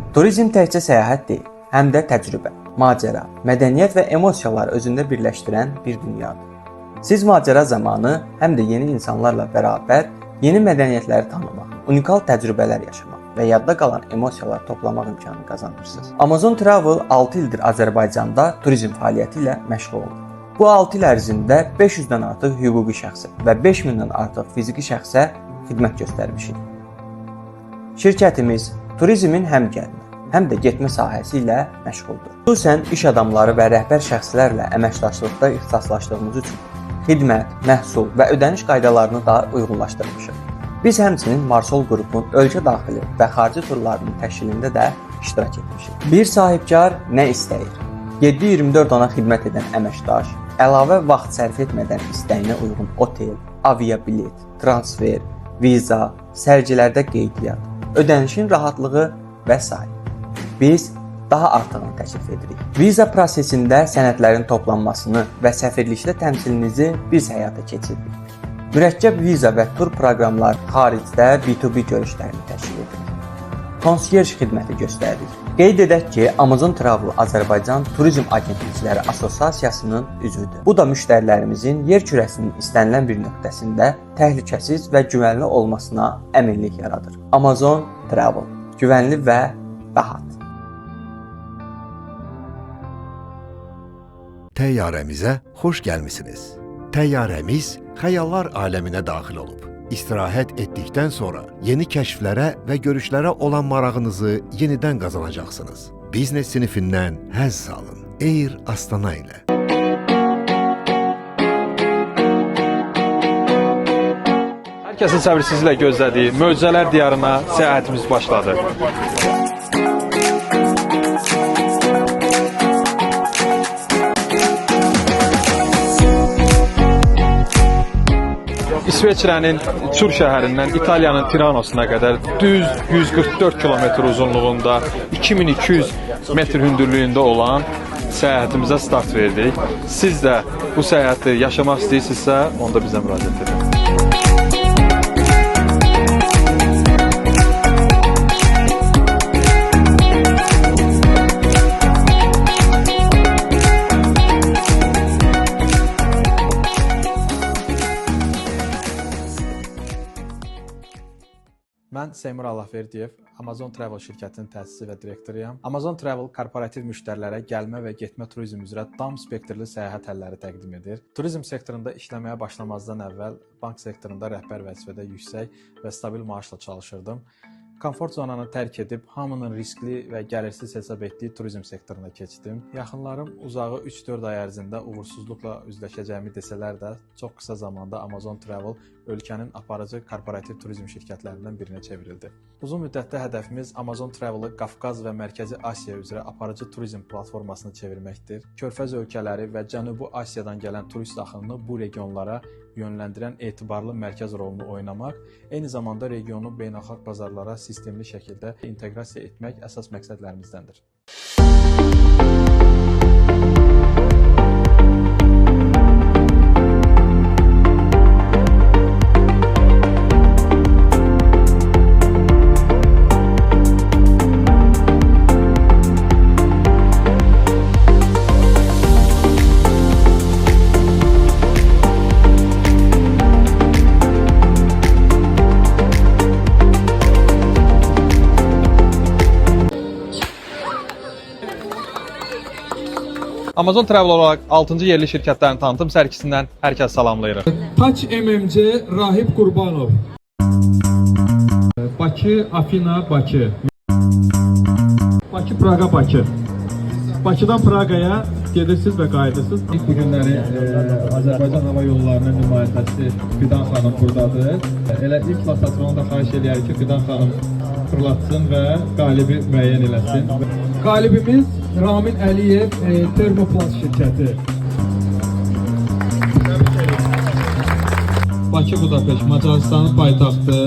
Turizm təkcə səyahət deyil, həm də təcrübə, macəra, mədəniyyət və emosiyaları özündə birləşdirən bir dünyadır. Siz macəra zamanı həm də yeni insanlarla bərabər yeni mədəniyyətləri tanımaq, unikal təcrübələr yaşamaq və yadda qalan emosiyalar toplamaq imkanı qazanırsınız. Amazon Travel 6 ildir Azərbaycanda turizm fəaliyyəti ilə məşğul olur. Bu 6 il ərzində 500-dən artıq hüquqi şəxsə və 5000-dən artıq fiziki şəxsə xidmət göstərmişik. Şirkətimiz turizmin həm gəlmə, həm də getmə sahəsi ilə məşğuldur. Xüsusən iş adamları və rəhbər şəxslərlə əməkdaşlıqda ixtisaslaşdığımız üçün xidmət, məhsul və ödəniş qaydalarını da uyğunlaşdırmışıq. Biz həmçinin Marsol qrupun ölkə daxili və xarici turlarının təşkilində də iştirak etmişik. Bir sahibkar nə istəyir? 7/24 ona xidmət edən əməkdaş, əlavə vaxt sərf etmədən istəyinə uyğun otel, aviabilet, transfer, viza, sərgilərdə qeydiyyat, ödənişin rahatlığı və s. Biz daha artığını təklif edirik. Viza prosesində sənədlərin toplanmasını və səfirlikdə təmsilinizi biz həyata keçiririk. Mürəkkəb viza və tur proqramlar xaricdə B2B görüşlərini təşkil edirik. Konsyerj xidməti göstəririk. Qeyd edək ki, Amazon Travel Azərbaycan Turizm Agentlikləri Assosiasiyasının üzvüdür. Bu da müştərilərimizin yer kürəsinin istənilən bir nöqtəsində təhlükəsiz və güvənli olmasına əminlik yaradır. Amazon Travel, güvənli və rahat. Təyyarəmizə xoş gəlmisiniz. Təyyarəmiz xəyallar aləminə daxil olub. İstirahət etdikdən sonra yeni kəşflərə və görüşlərə olan marağınızı yenidən qazanacaqsınız. Biznes sinifindən həzz alın. Air Astana ilə. Hər kəsin səbirsizliklə gözlədiyi möcüzələr diyarına səyahətimiz başladı. İsveçrənin Çur şəhərindən İtaliyanın Tiranosuna qədər düz 144 km uzunluğunda, 2200 metr hündürlüyündə olan səyahətimizə start verdik. Siz də bu səyahəti yaşamaq istəyirsinizsə, onda bizə müraciət edin. Mən Seymur Allahverdiyev, Amazon Travel şirkətinin təsisçisi və direktoruyam. Amazon Travel korporativ müştərilərə gəlmə və getmə turizm üzrə tam spektrli səyahət həlləri təqdim edir. Turizm sektorunda işləməyə başlamazdan əvvəl bank sektorunda rəhbər vəzifədə yüksək və stabil maaşla çalışırdım. Komfort zonanı tərk edib hamının riskli və gəlirsiz hesab etdiyi turizm sektoruna keçdim. Yaxınlarım uzağı 3-4 ay ərzində uğursuzluqla üzləşəcəyimi desələr də, çox qısa zamanda Amazon Travel ölkənin aparıcı korporativ turizm şirkətlərindən birinə çevrildi. Uzun müddətdə hədəfimiz Amazon Travel-ı Qafqaz və Mərkəzi Asiya üzrə aparıcı turizm platformasını çevirməkdir. Körfəz ölkələri və Cənubi Asiyadan gələn turist axınını bu regionlara yönləndirən etibarlı mərkəz rolunu oynamaq, eyni zamanda regionu beynəlxalq bazarlara sistemli şəkildə inteqrasiya etmək əsas məqsədlərimizdəndir. Amazon Travel olaraq 6-cı yerli şirkətlərin tanıtım sərgisindən hər kəs salamlayırıq. Taç MMC Rahib Qurbanov. Bakı, Afina, Bakı. Bakı, Praqa, Bakı. Bakıdan Praqaya gedirsiniz və qayıdırsınız. İlk bu günləri Azərbaycan Hava Yollarının nümayəndəsi Fidan xanım buradadır. Elə ilk lasatronu da xahiş edərik ki, Fidan xanım fırlatsın və qalibi müəyyən eləsin. Qalibimiz Ramin Əliyev Termoplast şirkəti. Bakı Budapeşt Macaristanın paytaxtı.